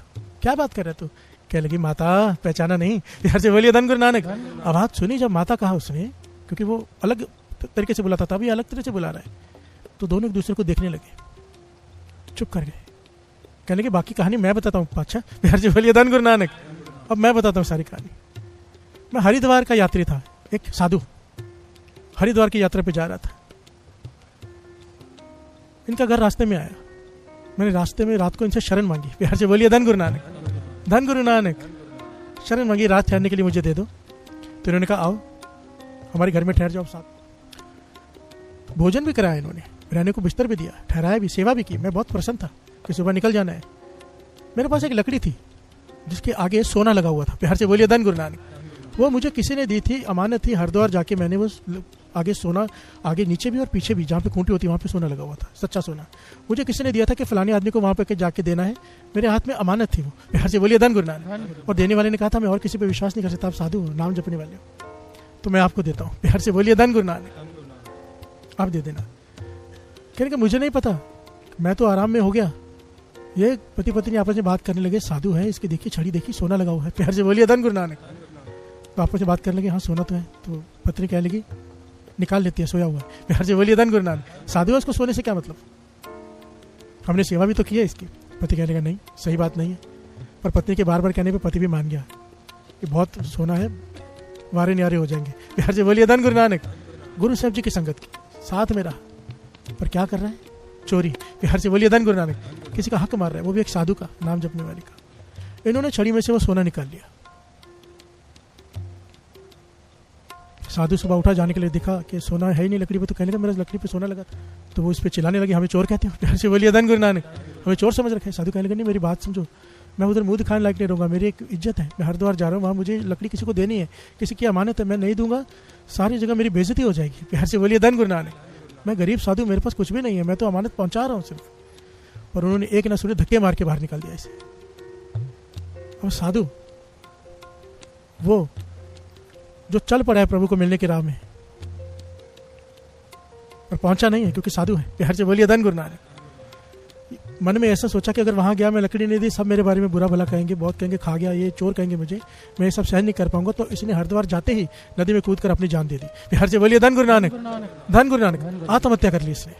क्या बात कर रहे तू। कह लगी माता पहचाना नहीं। प्यार से बोलिए धन गुरु नानक। आवाज सुनी जब माता कहा उसने, क्योंकि वो अलग तरीके से बुलाता था, अभी अलग तरह से बुला रहा है, तो दोनों एक दूसरे को देखने लगे, चुप कर गए। कहने लगे बाकी कहानी मैं बताता हूँ पाछा। प्यार से बोलिए धन गुरु नानक। अब मैं बताता हूँ सारी कहानी। मैं हरिद्वार का यात्री था, एक साधु हरिद्वार की यात्रा पे जा रहा था। इनका घर रास्ते में आया, मैंने रास्ते में रात को इनसे शरण मांगी। प्यार से बोलिए धन गुरु नानक, धन गुरु नानक। शरण मांगी, रात ठहरने के लिए मुझे दे दो। तो इन्होंने कहा आओ हमारे घर में ठहर जाओ साथ। भोजन भी कराया इन्होंने, रहने को बिस्तर भी दिया, ठहराया भी, सेवा भी की। मैं बहुत प्रसन्न था कि सुबह निकल जाना है। मेरे पास एक लकड़ी थी जिसके आगे सोना लगा हुआ था। प्यार से बोलिए धन गुरु नानक। वो मुझे किसी ने दी थी, अमानत थी। हरिद्वार जाके मैंने वो आगे सोना, आगे नीचे भी और पीछे भी जहाँ पे खूंटी होती है वहाँ पे सोना लगा हुआ था, सच्चा सोना। मुझे किसी ने दिया था कि फलाने आदमी को वहाँ पे जाके देना है, मेरे हाथ में अमानत थी वो। प्यार से बोलिए धन गुरु नानक। और देने वाले ने कहा था मैं और किसी पे विश्वास नहीं कर सकता, आप साधु हो, नाम जपने वाले हो, तो मैं आपको देता हूँ। प्यार से बोलिए धन गुरु नानक, आप दे देना। कहने का मुझे नहीं पता, मैं तो आराम में हो गया। ये पति पत्नी आपस में बात करने लगे, साधु है, इसकी देखी छड़ी देखी, सोना लगा हुआ है। प्यार से बोलिए धन गुरु नानक। तो आपस में बात करने लगे, हाँ सोना तो है। तो पत्नी कह लगी निकाल लेती है, सोया हुआ है। प्यार से बोलिए धन गुरु नानक। साधु है, उसको सोने से क्या मतलब, हमने सेवा भी तो की है इसकी। पति कहने लगा नहीं, सही बात नहीं है। पर पत्नी के बार बार कहने पे पति भी मान गया कि बहुत सोना है, वारे न्यारे हो जाएंगे। प्यार से बोलिए धन गुरु नानक। गुरु साहब जी की संगत की, साथ में रहा, पर क्या कर रहा है, चोरी। प्यार से बोलिए धन गुरु नानक। किसी का हक मार रहा है, वो भी एक साधु का, नाम जपने वाले का। इन्होंने छड़ी में से वो सोना निकाल लिया। साधु सुबह उठा, जाने के लिए देखा कि सोना है ही नहीं लकड़ी पे। तो कहने लगा मेरा लकड़ी पे सोना लगा था। तो वो इस पे चिल्लाने लगे, हमें चोर कहते हो। प्यार से बोलिए धन गुरु नानक। हमें चोर समझ रखे। साधु कहने लगा नहीं, मेरी बात समझो, मैं उधर मुंह दिखाने लायक नहीं रहूँगा, मेरी एक इज्जत है, मैं हरिद्वार जा रहा हूँ, वहाँ मुझे लकड़ी किसी को देनी है, किसी की अमानत है, मैं नहीं दूंगा, सारी जगह मेरी बेइज्जती हो जाएगी। प्यार से बोलिए धन गुरु नानक। मैं गरीब साधु, मेरे पास कुछ भी नहीं है, मैं तो अमानत पहुंचा रहा हूँ सिर्फ। पर उन्होंने एक ना सुने, धक्के मार के बाहर निकाल दिया इसे। अब साधु वो जो चल पड़ा है प्रभु को मिलने की राह में, पर पहुंचा नहीं है क्योंकि साधु है। प्यार से बोलिए धन गुरु नानक। मन में ऐसा सोचा कि अगर वहां गया, मैं लकड़ी नहीं दी, सब मेरे बारे में बुरा भला कहेंगे, बहुत कहेंगे खा गया, ये चोर कहेंगे मुझे, मैं ये सब सहन नहीं कर पाऊंगा। तो इसने हरिद्वार जाते ही नदी में कूद कर अपनी जान दे दी। प्यार से बोलिए धन गुरु नानक, धन गुरु नानक। आत्महत्या कर ली इसने।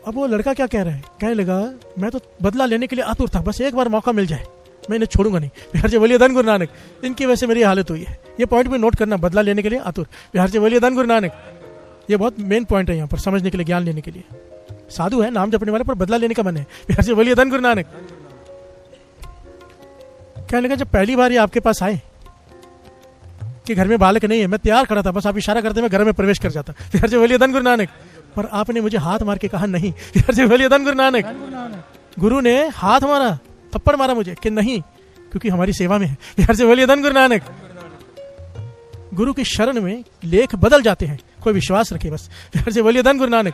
अब वो लड़का क्या कह रहा है, कहने लगा मैं तो बदला लेने के लिए आतुर था, बस एक बार मौका मिल जाए, मैं इन्हें छोड़ूंगा नहीं। प्यार से बोलिए धन गुरु नानक। इनकी वजह से मेरी हालत हुई है, ये पॉइंट भी नोट करना, बदला लेने के लिए आतुर। प्यार से बोलिए धन गुरु नानक। ये बहुत मेन पॉइंट है यहाँ पर, समझने के लिए, ज्ञान लेने के लिए। साधु है, नाम जपने वाले, पर बदला लेने का मन है। प्यार से बोलिए धन गुरु नानक। कहने लगा जब पहली बार ये आपके पास आए कि घर में बालक नहीं है, मैं तैयार खड़ा था, बस आप इशारा करते मैं घर में प्रवेश कर जाता। प्यार से बोलिए धन गुरु नानक। पर आपने मुझे हाथ मार के कहा नहीं। प्यार से बोलिए धन गुरु नानक। गुरु ने हाथ मारा, थप्पड़ मारा मुझे कि नहीं, क्योंकि हमारी सेवा में है। प्यार से बोलिए धन गुरु नानक। गुरु की शरण में लेख बदल जाते हैं, कोई विश्वास रखे बस। प्यार से बोलिए धन गुरु नानक।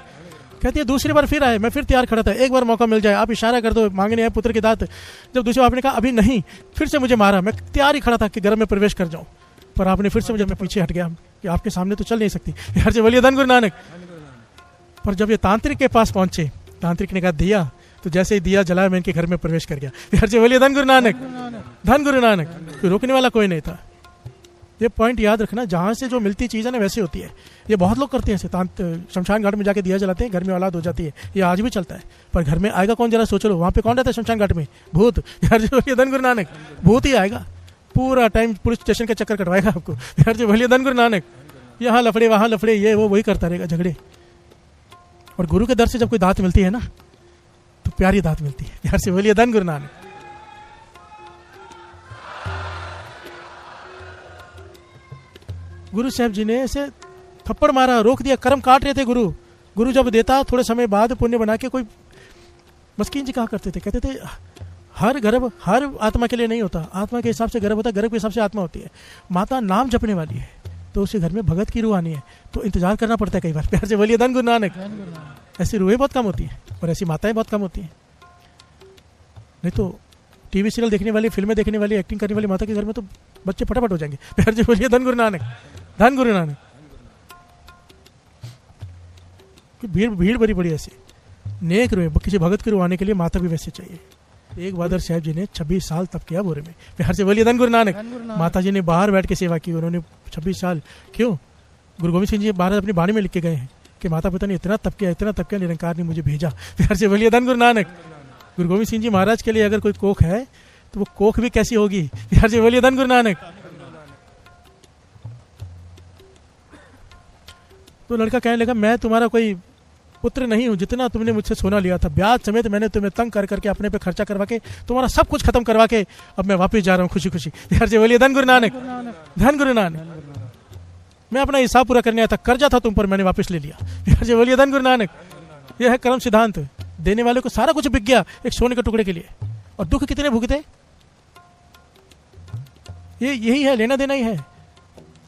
कहती है दूसरी बार फिर आए, मैं फिर तैयार खड़ा था, एक बार मौका मिल जाए, आप इशारा कर दो, मांगने आए पुत्र की दात। जब दूसरी बार आपने कहा अभी नहीं, फिर से मुझे मारा, मैं तैयार ही खड़ा था कि घर में प्रवेश कर जाऊं, पर आपने फिर से मुझे, मैं पीछे हट गया कि आपके सामने तो चल नहीं सकती। प्यार से बोलिए धन गुरु नानक। पर जब ये तांत्रिक के पास पहुंचे, तांत्रिक ने कहा दिया, तो जैसे ही दिया जलाया मैं इनके घर में प्रवेश कर गया। बिहार से बोलिए धन गुरु नानक, धन गुरु नानक। कोई रोकने वाला कोई नहीं था। ये पॉइंट याद रखना, जहाँ से जो मिलती चीज़ है ना वैसे होती है। ये बहुत लोग करते हैं ऐसे, शमशान घाट में जाके दिया जलाते हैं, घर में औलाद हो जाती है, ये आज भी चलता है। पर घर में आएगा कौन, जरा सोच लो, वहाँ पे कौन रहता है शमशान घाट में? भूत। बिहार से बोलिए धन गुरु नानक, भूत ही आएगा, पूरा टाइम पुलिस स्टेशन के चक्कर कटवाएगा आपको। बिहार से बोलिए धन गुरु नानक। यहाँ लफड़े वहाँ लफड़े, ये वो वही करता रहेगा, झगड़े। और गुरु के दर से जब कोई दात मिलती है ना, तो प्यारी दात मिलती है। बिहार से बोलिए धन गुरु नानक। गुरु साहब जी ने ऐसे थप्पड़ मारा, रोक दिया, कर्म काट रहे थे गुरु। गुरु जब देता थोड़े समय बाद पुण्य बना के, कोई मस्कीन जी कहा करते थे, कहते थे हर गर्भ हर आत्मा के लिए नहीं होता, आत्मा के हिसाब से गर्भ होता है, गर्भ के हिसाब से आत्मा होती है। माता नाम जपने वाली है तो उसके घर में भगत की रूह आनी है, तो इंतजार करना पड़ता है कई बार। प्यार से बोलिए धन गुरु नानक। ऐसी रूहें बहुत कम होती हैं और ऐसी माताएं बहुत कम होती हैं। नहीं तो टीवी सीरियल देखने वाली, फिल्में देखने वाली, एक्टिंग करने वाली माता के घर में तो बच्चे फटाफट हो जाएंगे। प्यार से बोलिए धन गुरु नानक, धन गुरु नानक। भीड़ भीड़ भरी पड़ी ऐसी नेक रूह, किसी भगत की रूह आने के लिए माता भी वैसे चाहिए। एक बहादुर साहब जी ने 26 साल तप किया बोरे में। प्यार से बोलिए धन गुरु नानक। माता जी ने बाहर बैठ के सेवा की, उन्होंने 26 साल। क्यों? गुरु गोविंद सिंह जी बाहर अपनी बाणी में लिख के गए हैं कि माता पिता ने इतना तप किया, इतना तप किया, निरंकार ने मुझे भेजा। प्यार से बोलिए धन गुरु नानक। गुरु गोविंद सिंह जी महाराज के लिए अगर कोई कोख है तो वो कोख भी कैसी होगी? प्यार से बोलिए धन गुरु नानक। तो लड़का कहने लगा, मैं तुम्हारा कोई पुत्र नहीं हूं, जितना तुमने मुझसे सोना लिया था ब्याज समेत मैंने तुम्हें तंग कर करके अपने पे खर्चा करवा के तुम्हारा सब कुछ खत्म करवा के अब मैं वापस जा रहा हूं खुशी खुशी। प्यार से बोलिए धन गुरु नानक, धन गुरु नानक। मैं अपना हिसाब पूरा करने आया था, कर्जा था तुम पर, मैंने वापस ले लिया। प्यार से बोलिए धन गुरु नानक। यह है कर्म सिद्धांत। देने वाले को सारा कुछ बिक गया एक सोने के टुकड़े के लिए, और दुख कितने भुगते? ये यही है, लेना देना ही है।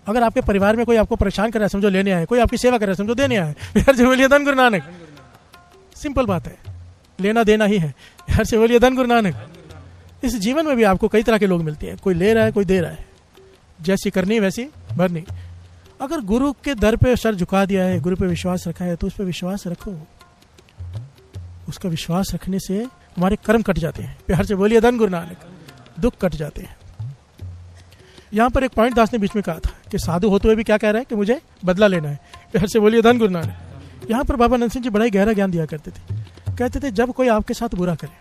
अगर आपके परिवार में कोई आपको परेशान कर रहा है, समझो लेने आए, कोई आपकी सेवा कर रहा है, समझो देने आए। यार से बोलिए धन गुरु नानक। सिंपल बात है, लेना देना ही है। यार से बोलिए धन गुरु नानक। इस जीवन में भी आपको कई तरह के लोग मिलते हैं, कोई ले रहा है, कोई दे रहा है, जैसी करनी वैसी भरनी। अगर गुरु के दर पे सर झुका दिया है, गुरु पे विश्वास रखा है, तो उस पर विश्वास रखो। उसका विश्वास रखने से हमारे कर्म कट जाते हैं। प्यार से बोलिए धन गुरु नानक। दुख कट जाते हैं। यहाँ पर एक पॉइंट दास ने बीच में कहा था कि साधु होते हुए भी क्या कह रहा है कि मुझे बदला लेना है। प्यार से बोलिए धन गुरु नानक। यहाँ पर बाबा नंद सिंह जी बड़ा ही गहरा ज्ञान दिया करते थे। कहते थे जब कोई आपके साथ बुरा करे,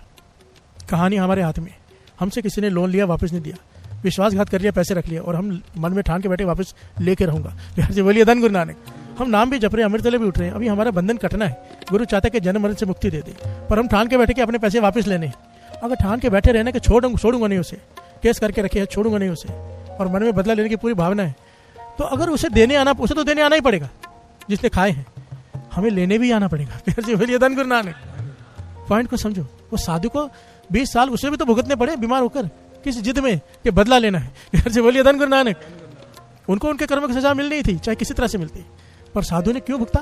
कहानी हमारे हाथ में, हमसे किसी ने लोन लिया वापस नहीं दिया, विश्वासघात कर लिया, पैसे रख लिया, और हम मन में ठान के बैठे वापस लेके रहूंगा। प्यार से बोलिए धन गुरु नानक। हम नाम भी जप रहे हैं, अमृत तले भी उठ रहे हैं, अभी हमारा बंधन कटना है। गुरु चाहता है कि जन्म मरण से मुक्ति दे दे, पर हम ठान के बैठे कि अपने पैसे वापस लेने। अगर ठान के बैठे रहना कि छोड़ूंगा नहीं उसे, केस करके रखे है, छोड़ूंगा नहीं उसे, और मन में बदला लेने की पूरी भावना है, तो अगर उसे देने आना, उसे तो देने आना ही पड़ेगा जिसने खाए हैं, हमें लेने भी आना पड़ेगा। प्यार से बोलिए धन गुरु नानक। पॉइंट को समझो। वो साधु को 20 साल उसे भी तो भुगतने पड़े बीमार होकर, किस जिद में कि बदला लेना है। प्यार से बोलिए धन गुरु नानक। उनको उनके कर्म की सजा मिलनी थी, चाहे किसी तरह से मिलती, पर साधु ने क्यों भुगता?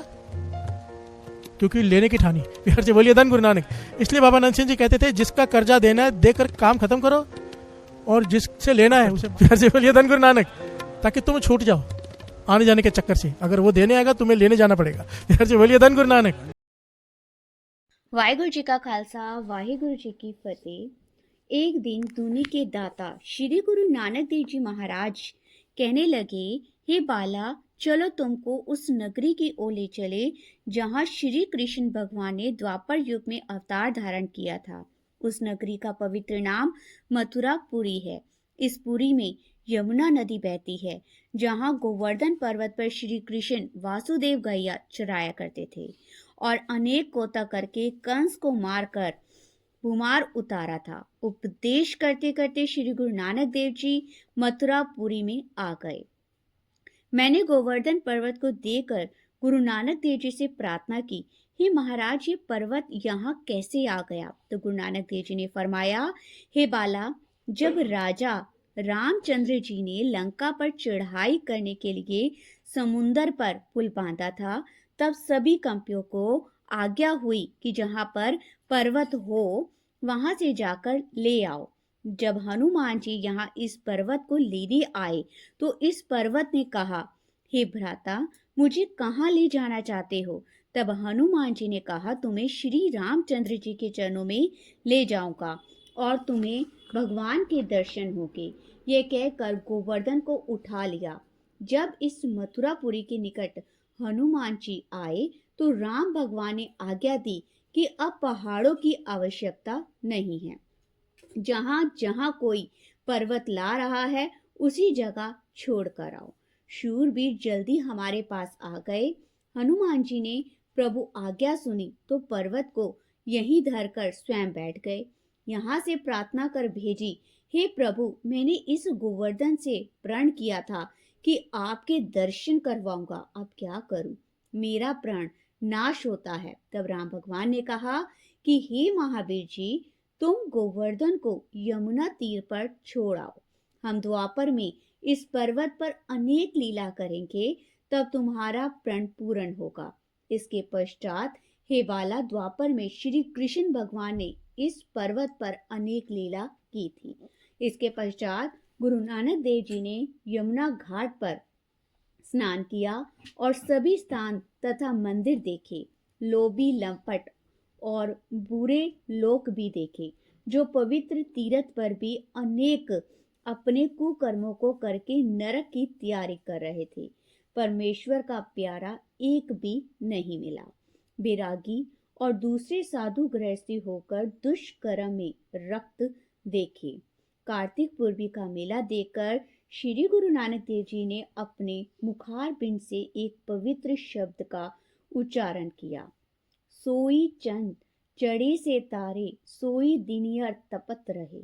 क्योंकि लेने की ठानी। प्यार से बोलिए धन गुरु नानक। इसलिए बाबा नंद सिंह जी कहते थे जिसका कर्जा देना है देकर काम खत्म करो, और जिससे लेना है उसे प्यार से बोलिए धन गुरु नानक, ताकि तुम छूट जाओ आने जाने के चक्कर से। अगर वो देने आएगा तुम्हें लेने जाना पड़ेगा। प्यार से बोलिए धन गुरु नानक। वाहिगुरु जी का खालसा, वाहिगुरु जी की फतेह। एक दिन दुनी के दाता श्री गुरु नानक देव जी महाराज कहने लगे, हे बाला, चलो तुमको उस नगरी की ओर ले चले जहाँ श्री कृष्ण भगवान ने द्वापर युग में अवतार धारण किया था। उस नगरी का पवित्र नाम मथुरापुरी है। इस पुरी में यमुना नदी बहती है, जहाँ गोवर्धन पर्वत पर श्री कृष्ण वासुदेव गैया चराया करते थे, और अनेक कोता करके कंस को मारकर भूमार उतारा था। उपदेश करते करते श्री गुरु नानक देव जी मथुरापुरी में आ गए। मैंने गोवर्धन पर्वत को देखकर गुरु नानक देव जी से प्रार्थना की, हे महाराज, ये पर्वत यहाँ कैसे आ गया? तो गुरु नानक देव जी ने फरमाया, हे बाला, जब राजा रामचंद्र जी ने लंका पर चढ़ाई करने के लिए समुंदर पर पुल बांधा था, तब सभी कंपियों को आज्ञा हुई कि जहाँ पर पर्वत हो वहां से जाकर ले आओ। जब हनुमान जी यहाँ इस पर्वत को लेने आए तो इस पर्वत ने कहा, हे भ्राता, मुझे कहाँ ले जाना चाहते हो? तब हनुमान जी ने कहा, तुम्हें श्री रामचंद्र जी के चरणों में ले जाऊंगा और तुम्हें भगवान के दर्शन होंगे। यह कहकर गोवर्धन को उठा लिया। जब इस मथुरापुरी के निकट हनुमान जी आए तो राम भगवान ने आज्ञा दी कि अब पहाड़ों की आवश्यकता नहीं है। जहां जहां कोई पर्वत ला रहा है उसी जगह छोड़ कर आओ। शूरवीर जल्दी हमारे पास आ गए। हनुमान जी ने प्रभु आज्ञा सुनी तो पर्वत को यहीं धरकर स्वयं बैठ गए। यहाँ से प्रार्थना कर भेजी, हे प्रभु, मैंने इस गोवर्धन से प्रण किया था कि आपके दर्शन करवाऊंगा, अब क्या करूं? मेरा प्राण नाश होता है। तब राम भगवान ने कहा कि हे महावीर जी, तुम गोवर्धन को यमुना तीर पर छोड़ आओ। हम द्वापर में इस पर्वत पर अनेक लीला करेंगे, तब तुम्हारा प्रण पूर्ण होगा। इसके पश्चात हे बाला, द्वापर में श्री कृष्ण भगवान ने इस पर्वत पर अनेक लीला की थी। इसके पश्चात गुरु नानक देव जी ने यमुना घाट पर स्नान किया और सभी स्थान तथा मंदिर देखे। लोभी लंपट और बुरे लोक भी देखे, जो पवित्र तीर्थ पर भी अनेक अपने कुकर्मों को करके नरक की तैयारी कर रहे थे। परमेश्वर का प्यारा एक भी नहीं मिला। बैरागी और दूसरे साधु गृहस्थी होकर दुष्कर्म में रक्त देखे। कार्तिक पूर्वी का मेला देखकर श्री गुरु नानक देव जी ने अपने मुखारबिंद से एक पवित्र शब्द का उच्चारण किया। सोई चंद चढ़े से तारे, सोई दिनियर तपत रहे।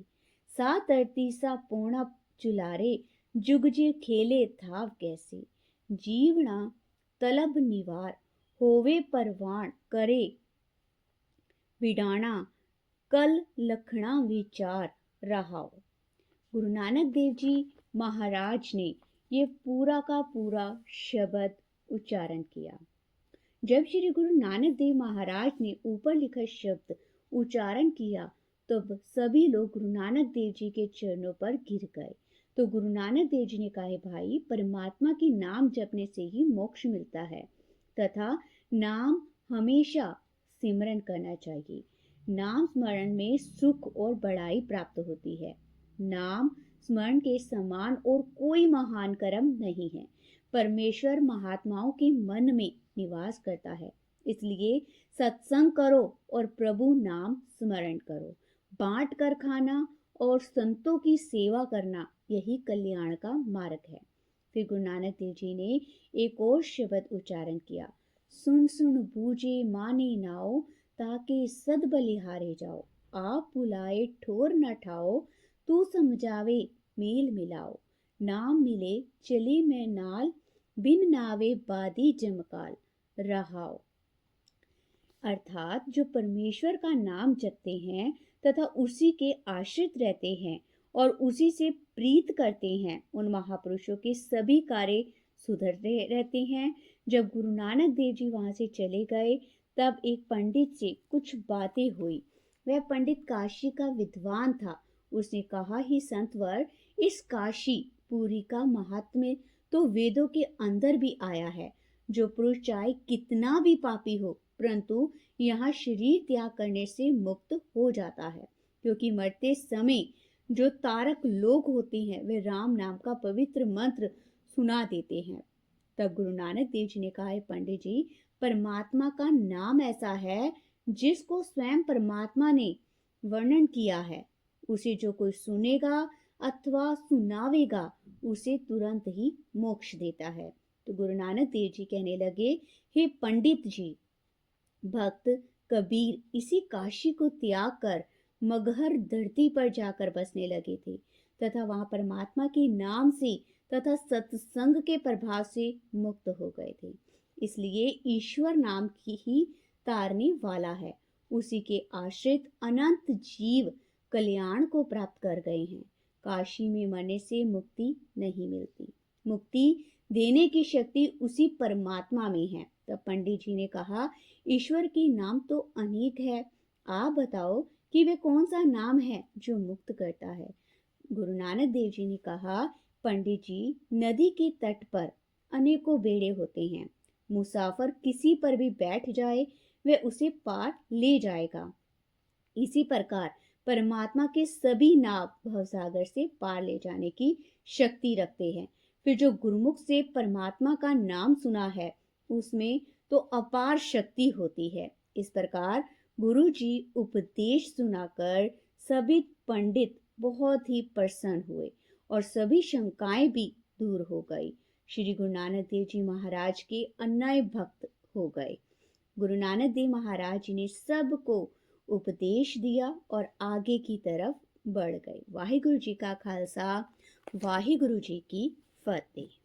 सात अरती सा पूर्णा चुलारे, जुग जे खेले थाव कैसे। जीवना तलब निवार, होवे परवान करे विडाना, कल लखना विचार रहाओ। गुरु नानक देव जी महाराज ने ये पूरा का पूरा शब्द उच्चारण किया। जब श्री गुरु नानक देव महाराज ने ऊपर लिखा शब्द उच्चारण किया तब सभी लोग गुरु नानक देव जी के चरणों पर गिर गए। तो गुरु नानक देव जी ने कहा, भाई, परमात्मा के नाम जपने से ही मोक्ष मिलता है तथा नाम हमेशा सिमरन करना चाहिए। नाम स्मरण में सुख और बड़ाई प्राप्त होती है। नाम स्मरण के समान और कोई महान कर्म नहीं है। परमेश्वर महात्माओं के मन में निवास करता है, इसलिए सत्संग करो और प्रभु नाम स्मरण करो। बांट कर खाना और संतों की सेवा करना यही कल्याण का मार्ग है। फिर गुरु नानक देव जी ने एक और शब्द उच्चारण किया। सुन सुन बूझे माने नाओ, ताके सद बलिहारे जाओ। आप बुलाए ठोर न ठाओ, तू समझावे मेल मिलाओ। नाम मिले चली मैं नाल, बिन नावे बादी जमकाल रहाओ। अर्थात जो परमेश्वर का नाम जपते हैं तथा उसी के आश्रित रहते हैं और उसी से प्रीत करते हैं, उन महापुरुषों के सभी कार्य सुधरते रहते हैं। जब गुरु नानक देव जी वहां से चले गए तब एक पंडित से कुछ बातें हुई। वह पंडित काशी का विद्वान था। उसने कहा, ही संतवर, इस काशी पुरी का महात्म्य तो वेदों के अंदर भी आया है। जो पुरुष चाहे कितना भी पापी हो परंतु यहाँ शरीर त्याग करने से मुक्त हो जाता है, क्योंकि मरते समय जो तारक लोग होते हैं वे राम नाम का पवित्र मंत्र सुना देते हैं। तब गुरु नानक देव जी ने कहा, पंडित जी, परमात्मा का नाम ऐसा है जिसको स्वयं परमात्मा ने वर्णन किया है। उसे जो कोई सुनेगा अथवा सुनावेगा उसे तुरंत ही मोक्ष देता है। तो गुरु नानक देव जी कहने लगे, हे पंडित जी, भक्त कबीर इसी काशी को त्याग कर मगहर धरती पर जाकर बसने लगे थे तथा वहां परमात्मा के नाम से तथा सत्संग के प्रभाव से मुक्त हो गए थे। इसलिए ईश्वर नाम की ही तारने वाला है। उसी के आश्रित अनंत जीव कल्याण को प्राप्त कर गए हैं। काशी में मरने से मुक्ति नहीं मिलती। मुक्ति देने की शक्ति उसी परमात्मा में है। तब पंडित जी ने कहा, ईश्वर के नाम तो अनेक है, आप बताओ कि वे कौन सा नाम है जो मुक्त करता है। गुरु नानक देव जी ने कहा, पंडित जी, नदी के तट पर अनेकों बेड़े होते हैं। मुसाफिर किसी पर भी बैठ जाए वह उसे पार ले जाएगा। इसी प्रकार परमात्मा के सभी नाव भवसागर से पार ले जाने की शक्ति रखते हैं। फिर जो गुरुमुख से परमात्मा का नाम सुना है उसमें तो अपार शक्ति होती है। इस प्रकार गुरु जी उपदेश सुनाकर सभी पंडित बहुत ही प्रसन्न हुए और सभी शंकाएं भी दूर हो गई। श्री गुरु नानक देव जी महाराज के अन्याय भक्त हो गए। गुरु नानक देव महाराज जी ने सबको उपदेश दिया और आगे की तरफ बढ़ गए। वाहिगुरु जी का खालसा, वाहिगुरु जी की फतेह।